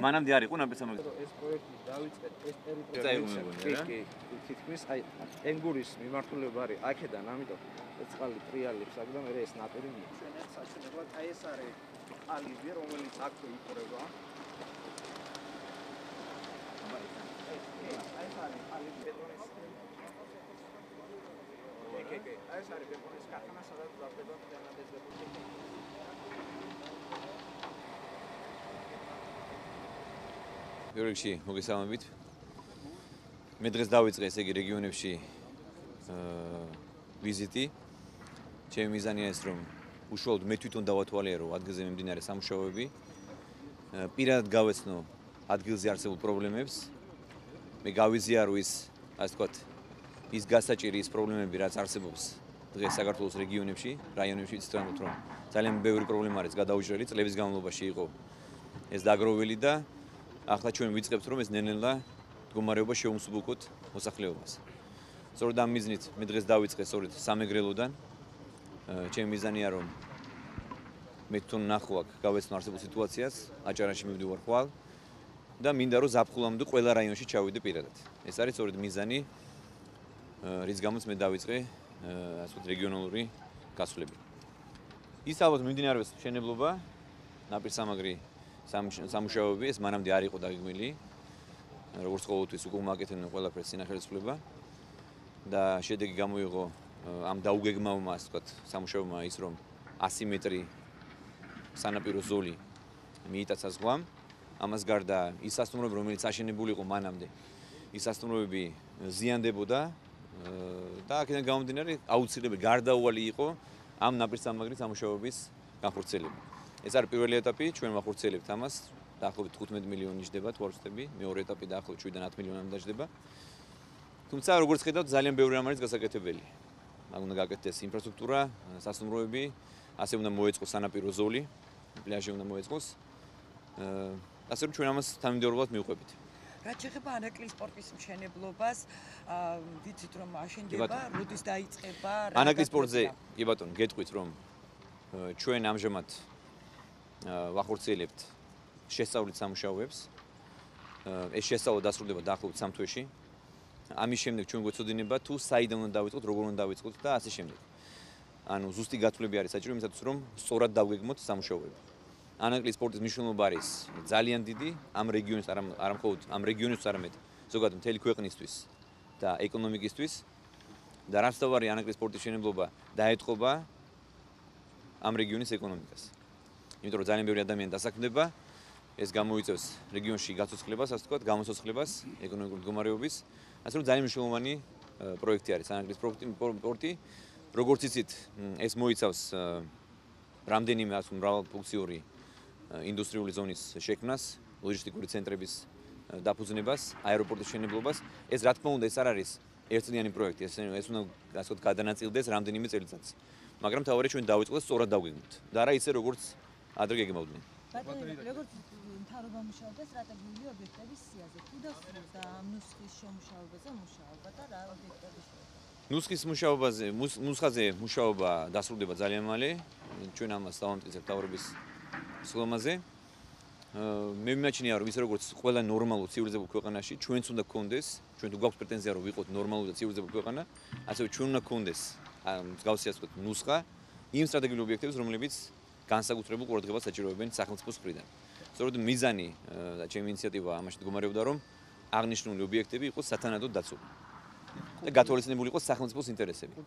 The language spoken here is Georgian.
მანამდე არ იყო ნაბესამაგრი. ეს პროექტი დავიწყეთ ეს ტერიტორია. თითქმის აი ენგურის მიმართულება არის აქედან, ამიტომ ეს წყალი ტრიალებს აქ და მე ეს ნაპირი მიიწევს. საშუალებლად აი ეს არის ალიბი, რომელიც აქვე იპრება. აი ეს არის ალიბი ბეტონის. აი ეს არის ბეტონის ქარხანა, სადაც ბეტონი განადებდება. პირველ რიგში მოგესალმებით. მე დღეს დავიწყე ესე იგი რეგიონებში ვიზიტი. ჩემი მიზანია ეს რომ უშუალოდ მე თვითონ დავათვალიერო ადგილზე მიმდინარე სამუშაოები. პირადად გავეცნო ადგილზე არსებულ პრობლემებს. მე გავიზიარო ის, ასე ვთქვათ, ის გასაჭირი ის პრობლემები, რაც არსებობს დღეს საქართველოს რეგიონებში, რაიონებში, იცით რომ ძალიან ბევრი პრობლემა არის გადაუჭრელი, წლების განმავლობაში იყო ეს დაგროვილი და ახლა ჩვენ ვიწყებთ რომ ეს ნელ-ნელა მდგომარეობა შევუმსუბუქოთ მოსახლეობას. სწორედ ამ მიზნით მე დღეს დავიწყე სწორედ სამეგრელოდან. ჩემი მიზანია რომ მე თვითონ ნახო აქ გავეცნო არსებულ სიტუაციას, აჭარაში მივდივარ ხვალ და მინდა რომ ზაფხულამდე ყველა რაიონში ჩავიდე პირადად. ეს არის სწორედ მიზანი, რის გამოც მე დავიწყე ასე ვთქვათ რეგიონალური გასვლები. ის ალბათ მიმდინარეობს მშენებლობა, ნაპირსამაგრი სამუშაოები, ეს მანამდე არ იყო დაგეგმილი. როგორც ყოველთვის უკვე მაკეთებდნენ ყველაფერს სინახელისუფლება და შედეგი გამოიღო ამ დაუგეგმავმა, ასე ვთქვათ, სამუშაოებმა ის რომ 100 მეტრი სანაპირო ზოლი მიიტაცა ზღვამ. ამას გარდა ის სასტუმროები, რომელიც აშენებული იყო მანამდე, ის სასტუმროები ზიანდებოდა და აქედან გამომდინარე აუცილებელი გარდაუვალი იყო ამ ნაპირსამაგრის სამუშაოების განხორციელება. ეს არის პირველი ეტაპი, ჩვენ ვახორციელებთ ამას, დაახლოებით 15 მილიონი ჯდება თუ არ ვცდები, მეორე ეტაპი დაახლოებით 7-დან 10 მილიონამდე დაჯდება. თუმცა როგორც ხედავთ, ძალიან ბევრი რამ არის გასაკეთებელი. მაგ უნდა გაკეთდეს ინფრასტრუქტურა, სასტუმროები, ასე უნდა მოეწყოს სანაპირო ზოლი, პლაჟი უნდა მოეწყოს. ასე რომ ჩვენ ამას თანამიმდევრულად მივყვებით. რაც შეეხება ანაკლის სპორტის მშენებლობას, ვიცით რომ აშენდება, როდის დაიწყება? ანაკლის სპორტზე, კი ბატონო, გეტყვით რომ ჩვენ ამჟამად ვახორციელებთ შესწავლით სამუშაოებს. ეს შესწავლა დასრულდება დაახლოებით 3 თვეში. ამის შემდეგ ჩვენ გვეცოდინება თუ საიდან უნდა დავიწყოთ, როგორ უნდა დავიწყოთ და ასე შემდეგ. ანუ ზუსტი გათვლები არის საჭირო იმისათვის რომ სწორად დავგეგმოთ სამუშაოები. ანაკლის სპორტის მნიშვნელობა არის ძალიან დიდი ამ რეგიონის არა მხოლოდ ამ რეგიონის არამედ ზოგადად მთელი ქვეყნისთვის და ეკონომიკისთვის და რაც თავარი ანაკლის სპორტის მშენებლობა დაეთყობა ამ რეგიონის ეკონომიკას. იმიტომ რომ ძალიან ბევრი ადამიანი დასაქმდება, ეს გამოიწევს რეგიონში გაცოცხლებას, ასე ვთქვათ, გამოსოცხლებას, ეკონომიკური მდგომარეობის. ასე რომ ძალიან მნიშვნელოვანი პროექტი არის ანაკლის სპორტი. როგორც იცით, ეს მოიცავს რამდენიმე ასე მრავალფუნქციური ინდუსტრიული ზონის შექმნას, ლოჯისტიკური ცენტრების დაფუძნებას, აეროპორტის მშენებლობას. ეს რა თქმა უნდა, ეს არ არის ერთწლიანი პროექტი, ეს უნდა ასე ვთქვათ, გადანაწილდეს რამდენიმე წელიწადს. მაგრამ თავარი ჩვენ დავიწყოთ სწორად დავგეგმოთ და არა ისე როგორც ადრე გეგმავდნენ. როგორც მთავრობა მუშაობდა სტრატეგიული ობიექტების სიაზე, თუ დასრულდა ნუსხის შემუშავებაზე მუშაობა და რა ობიექტები შეეხება? ნუსხაზე მუშაობა დასრულდება ძალიან მალე. ჩვენ ამას დავამტკიცებთ მთავრობის სხდომაზე. მე მიმაჩნია რომ ისე როგორც ყველა ნორმალურ ცივილიზებულ ქვეყანაში ჩვენც უნდა გქონდეს, ჩვენ თუ გვაქვს პრეტენზია რომ ვიყოთ ნორმალური და ცივილიზებული ქვეყანა, ასევე ჩვენ უნდა გქონდეს მსგავსი ასე ვთქვათ ნუსხა იმ სტრატეგიულ ობიექტებს, რომლებიც განსაკუთრებულ ყურადღებას საჭიროებენ სახელმწიფოს მხრიდან. სწორედ მიზანი და ჩემი ინიციატივა ამაში მდგომარეობდა რომ აღნიშნული ობიექტები იყოს სათანადოდ დაცული და გათვალისწინებული იყოს სახელმწიფოს ინტერესები.